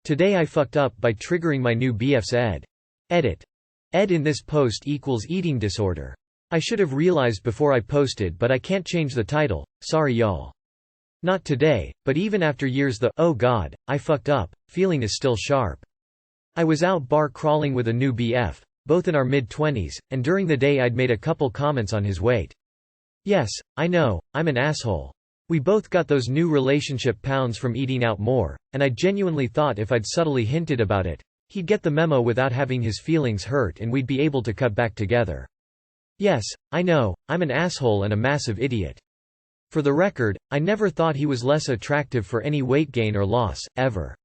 Today I fucked up by triggering my new BF's ed. Edit. Ed in this post equals eating disorder. I should have realized before I posted, but I can't change the title, sorry y'all. Not today, but even after years the "oh god, I fucked up" feeling is still sharp. I was out bar crawling with a new BF, both in our mid-20s, and during the day I'd made a couple comments on his weight. Yes, I know, I'm an asshole. We both got those new relationship pounds from eating out more, and I genuinely thought if I'd subtly hinted about it, he'd get the memo without having his feelings hurt and we'd be able to cut back together. Yes, I know, I'm an asshole and a massive idiot. For the record, I never thought he was less attractive for any weight gain or loss, ever.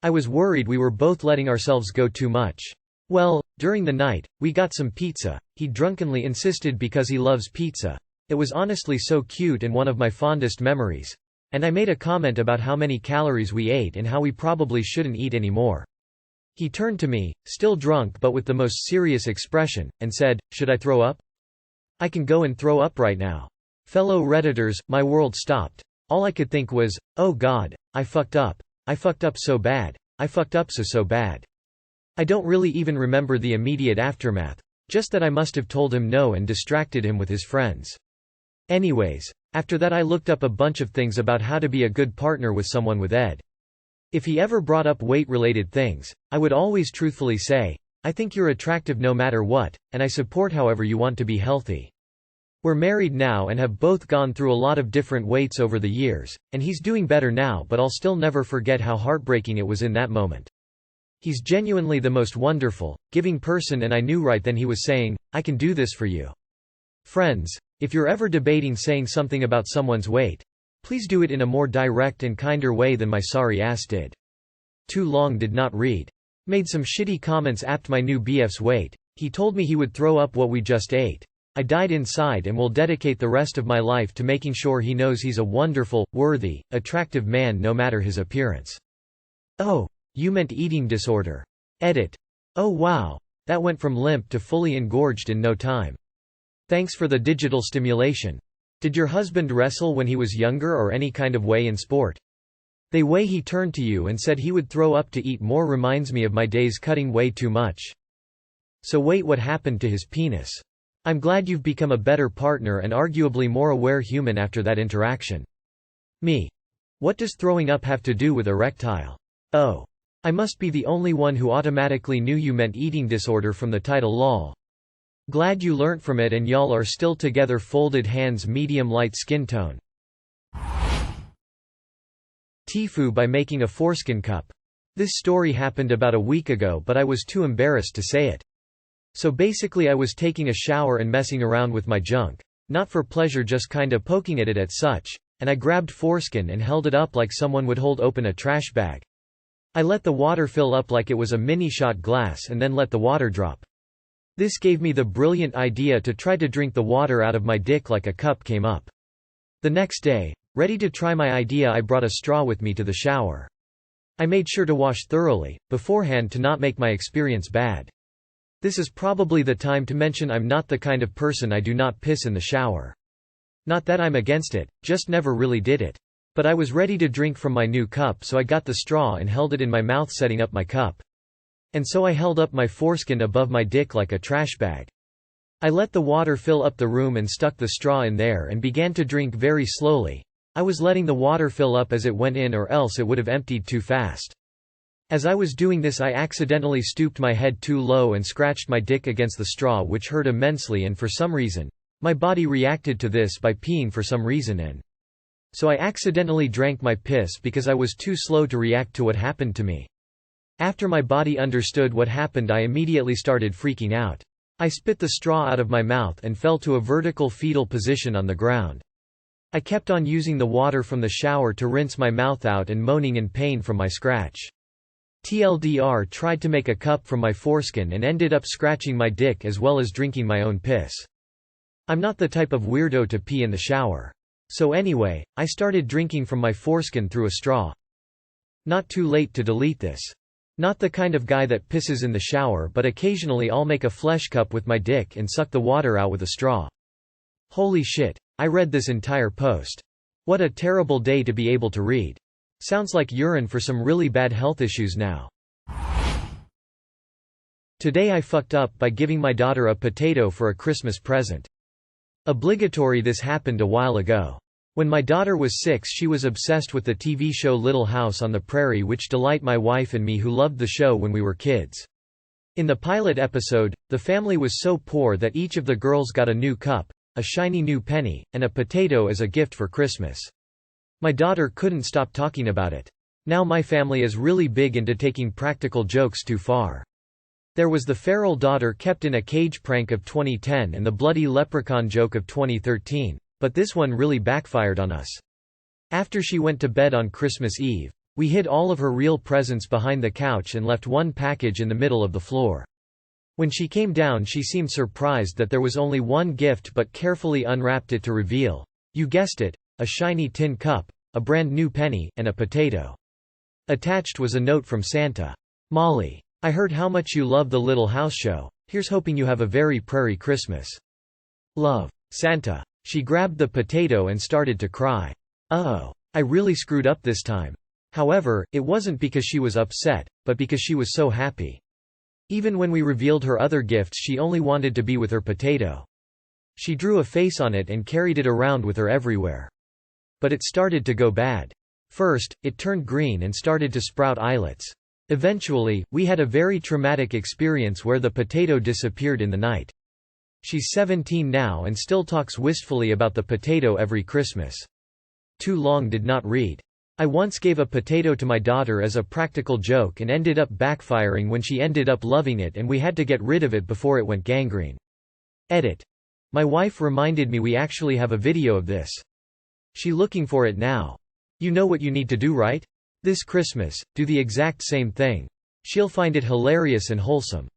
I was worried we were both letting ourselves go too much. Well, during the night, we got some pizza. He drunkenly insisted because he loves pizza. It was honestly so cute and one of my fondest memories. And I made a comment about how many calories we ate and how we probably shouldn't eat anymore. He turned to me, still drunk but with the most serious expression, and said, "Should I throw up?" I can go and throw up right now. Fellow Redditors, my world stopped. All I could think was, oh god, I fucked up. I fucked up so bad. I fucked up so bad. I don't really even remember the immediate aftermath. Just that I must have told him no and distracted him with his friends. Anyways, after that I looked up a bunch of things about how to be a good partner with someone with ed. If he ever brought up weight-related things, I would always truthfully say, I think you're attractive no matter what, and I support however you want to be healthy. We're married now and have both gone through a lot of different weights over the years, and he's doing better now, but I'll still never forget how heartbreaking it was in that moment. He's genuinely the most wonderful, giving person, and I knew right then he was saying, I can do this for you. Friends, if you're ever debating saying something about someone's weight, please do it in a more direct and kinder way than my sorry ass did. Too long did not read. Made some shitty comments apt my new BF's weight. He told me he would throw up what we just ate. I died inside and will dedicate the rest of my life to making sure he knows he's a wonderful, worthy, attractive man no matter his appearance. Oh, you meant eating disorder. Edit. Oh wow. That went from limp to fully engorged in no time. Thanks for the digital stimulation. Did your husband wrestle when he was younger or any kind of way in sport? The way he turned to you and said he would throw up to eat more reminds me of my days cutting way too much. So wait, what happened to his penis? I'm glad you've become a better partner and arguably more aware human after that interaction. Me. What does throwing up have to do with erectile? Oh. I must be the only one who automatically knew you meant eating disorder from the title lol. Glad you learnt from it and y'all are still together. Folded hands, medium light skin tone. TIFU by making a foreskin cup. This story happened about a week ago but I was too embarrassed to say it. So basically I was taking a shower and messing around with my junk. Not for pleasure, just kinda poking at it at such, and I grabbed foreskin and held it up like someone would hold open a trash bag. I let the water fill up like it was a mini shot glass and then let the water drop. This gave me the brilliant idea to try to drink the water out of my dick like a cup came up. The next day, ready to try my idea, I brought a straw with me to the shower. I made sure to wash thoroughly beforehand to not make my experience bad. This is probably the time to mention I'm not the kind of person I do not piss in the shower. Not that I'm against it, just never really did it. But I was ready to drink from my new cup, so I got the straw and held it in my mouth, setting up my cup. And so I held up my foreskin above my dick like a trash bag. I let the water fill up the room and stuck the straw in there and began to drink very slowly. I was letting the water fill up as it went in, or else it would have emptied too fast. As I was doing this, I accidentally stooped my head too low and scratched my dick against the straw, which hurt immensely, and for some reason, my body reacted to this by peeing for some reason, and so I accidentally drank my piss because I was too slow to react to what happened to me. After my body understood what happened, I immediately started freaking out. I spit the straw out of my mouth and fell to a vertical fetal position on the ground. I kept on using the water from the shower to rinse my mouth out and moaning in pain from my scratch. TLDR, tried to make a cup from my foreskin and ended up scratching my dick as well as drinking my own piss. I'm not the type of weirdo to pee in the shower. So anyway, I started drinking from my foreskin through a straw. Not too late to delete this. Not the kind of guy that pisses in the shower, but occasionally I'll make a flesh cup with my dick and suck the water out with a straw. Holy shit. I read this entire post. What a terrible day to be able to read. Sounds like urine for some really bad health issues now. Today I fucked up by giving my daughter a potato for a Christmas present. Obligatory. This happened a while ago. When my daughter was 6, she was obsessed with the TV show Little House on the Prairie, which delight my wife and me who loved the show when we were kids. In the pilot episode, the family was so poor that each of the girls got a new cup, a shiny new penny, and a potato as a gift for Christmas. My daughter couldn't stop talking about it. Now my family is really big into taking practical jokes too far. There was the feral daughter kept in a cage prank of 2010 and the bloody leprechaun joke of 2013, but this one really backfired on us. After she went to bed on Christmas Eve, we hid all of her real presents behind the couch and left one package in the middle of the floor. When she came down, she seemed surprised that there was only one gift, but carefully unwrapped it to reveal, you guessed it, a shiny tin cup, a brand new penny, and a potato. Attached was a note from Santa. Molly, I heard how much you love the Little House show. Here's hoping you have a very prairie Christmas. Love. Santa. She grabbed the potato and started to cry. Uh-oh. I really screwed up this time. However, it wasn't because she was upset, but because she was so happy. Even when we revealed her other gifts, she only wanted to be with her potato. She drew a face on it and carried it around with her everywhere. But it started to go bad. First, it turned green and started to sprout eyelets. Eventually, we had a very traumatic experience where the potato disappeared in the night. She's 17 now and still talks wistfully about the potato every Christmas. Too long did not read. I once gave a potato to my daughter as a practical joke and ended up backfiring when she ended up loving it, and we had to get rid of it before it went gangrene. Edit. My wife reminded me we actually have a video of this. She looking for it now. You know what you need to do, right? This Christmas, do the exact same thing. She'll find it hilarious and wholesome.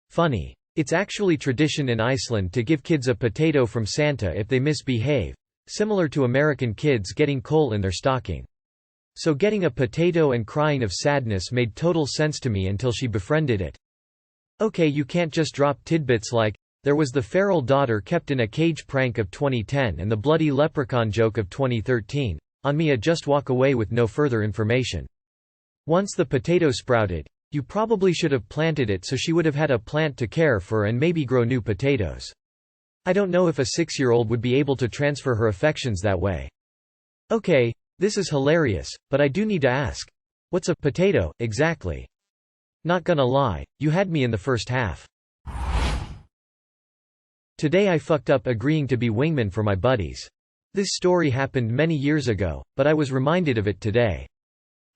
Funny. It's actually tradition in Iceland to give kids a potato from Santa if they misbehave, similar to American kids getting coal in their stocking. So getting a potato and crying of sadness made total sense to me until she befriended it. Okay, you can't just drop tidbits like, there was the feral daughter kept in a cage prank of 2010 and the bloody leprechaun joke of 2013, on me. Just walk away with no further information. Once the potato sprouted, you probably should have planted it so she would have had a plant to care for and maybe grow new potatoes. I don't know if a 6-year-old would be able to transfer her affections that way. Okay, this is hilarious, but I do need to ask. What's a potato, exactly? Not gonna lie, you had me in the first half. Today I fucked up agreeing to be wingman for my buddies. This story happened many years ago, but I was reminded of it today.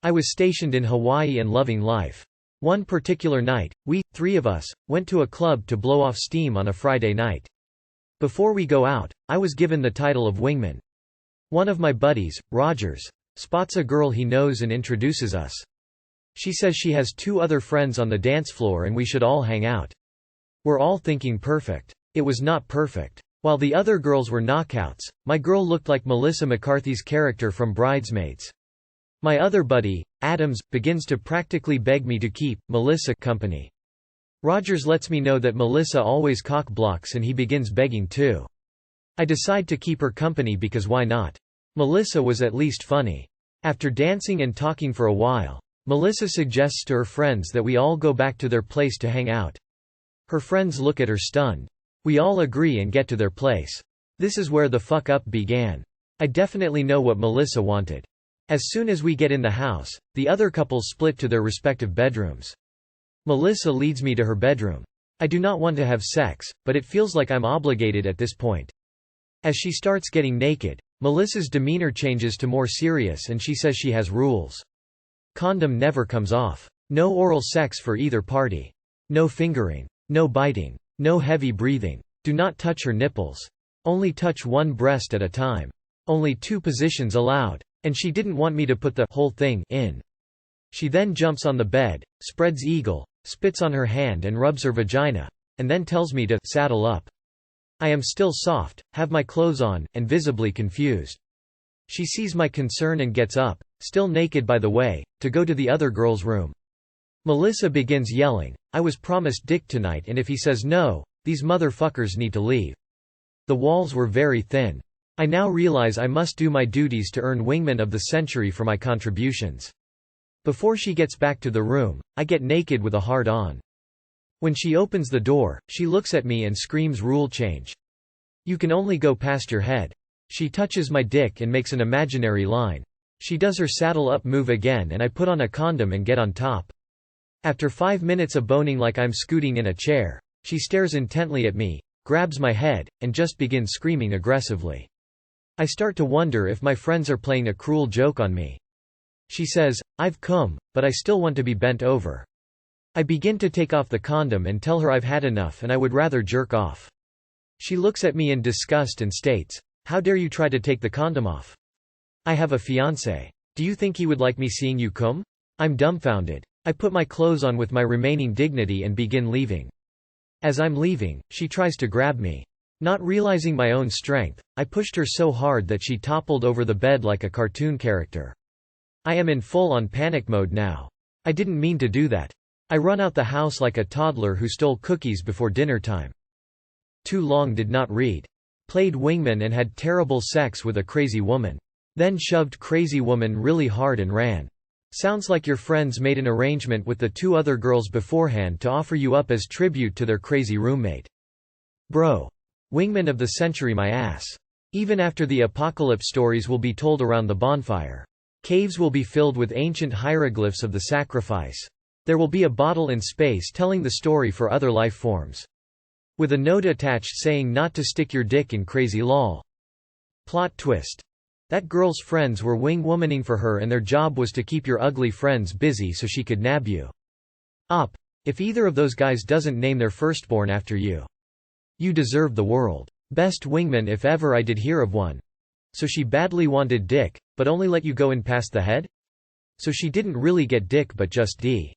I was stationed in Hawaii and loving life. One particular night, we, 3 of us, went to a club to blow off steam on a Friday night. Before we go out, I was given the title of wingman. One of my buddies, Rogers, spots a girl he knows and introduces us. She says she has 2 other friends on the dance floor and we should all hang out. We're all thinking perfect. It was not perfect. While the other girls were knockouts, my girl looked like Melissa McCarthy's character from Bridesmaids. My other buddy, Adams, begins to practically beg me to keep Melissa company. Rogers lets me know that Melissa always cock blocks and he begins begging too. I decide to keep her company because why not? Melissa was at least funny. After dancing and talking for a while, Melissa suggests to her friends that we all go back to their place to hang out. Her friends look at her stunned. We all agree and get to their place. This is where the fuck up began. I definitely know what Melissa wanted. As soon as we get in the house, the other couples split to their respective bedrooms. Melissa leads me to her bedroom. I do not want to have sex, but it feels like I'm obligated at this point. As she starts getting naked, Melissa's demeanor changes to more serious and she says she has rules. Condom never comes off. No oral sex for either party. No fingering. No biting. No heavy breathing. Do not touch her nipples. Only touch one breast at a time. Only 2 positions allowed. And she didn't want me to put the whole thing in. She then jumps on the bed, spreads eagle, spits on her hand and rubs her vagina, and then tells me to saddle up. I am still soft, have my clothes on, and visibly confused. She sees my concern and gets up, still naked by the way, to go to the other girl's room. Melissa begins yelling, I was promised dick tonight and if he says no, these motherfuckers need to leave. The walls were very thin. I now realize I must do my duties to earn Wingman of the Century for my contributions. Before she gets back to the room, I get naked with a hard-on. When she opens the door, she looks at me and screams rule change. You can only go past your head. She touches my dick and makes an imaginary line. She does her saddle up move again and I put on a condom and get on top. After 5 minutes of boning like I'm scooting in a chair, she stares intently at me, grabs my head, and just begins screaming aggressively. I start to wonder if my friends are playing a cruel joke on me. She says, "I've come, but I still want to be bent over." I begin to take off the condom and tell her I've had enough and I would rather jerk off. She looks at me in disgust and states, "How dare you try to take the condom off? I have a fiancé. Do you think he would like me seeing you come?" I'm dumbfounded. I put my clothes on with my remaining dignity and begin leaving. As I'm leaving, she tries to grab me. Not realizing my own strength, I pushed her so hard that she toppled over the bed like a cartoon character. I am in full-on panic mode now. I didn't mean to do that. I run out the house like a toddler who stole cookies before dinner time. Too long did not read. Played wingman and had terrible sex with a crazy woman. Then shoved crazy woman really hard and ran. Sounds like your friends made an arrangement with the 2 other girls beforehand to offer you up as tribute to their crazy roommate. Bro. Wingman of the Century my ass. Even after the apocalypse stories will be told around the bonfire. Caves will be filled with ancient hieroglyphs of the sacrifice. There will be a bottle in space telling the story for other life forms. With a note attached saying not to stick your dick in crazy lol. Plot twist. That girl's friends were wing-womaning for her and their job was to keep your ugly friends busy so she could nab you. If either of those guys doesn't name their firstborn after you. You deserve the world. Best wingman if ever I did hear of one. So she badly wanted dick, but only let you go in past the head? So she didn't really get dick but just D.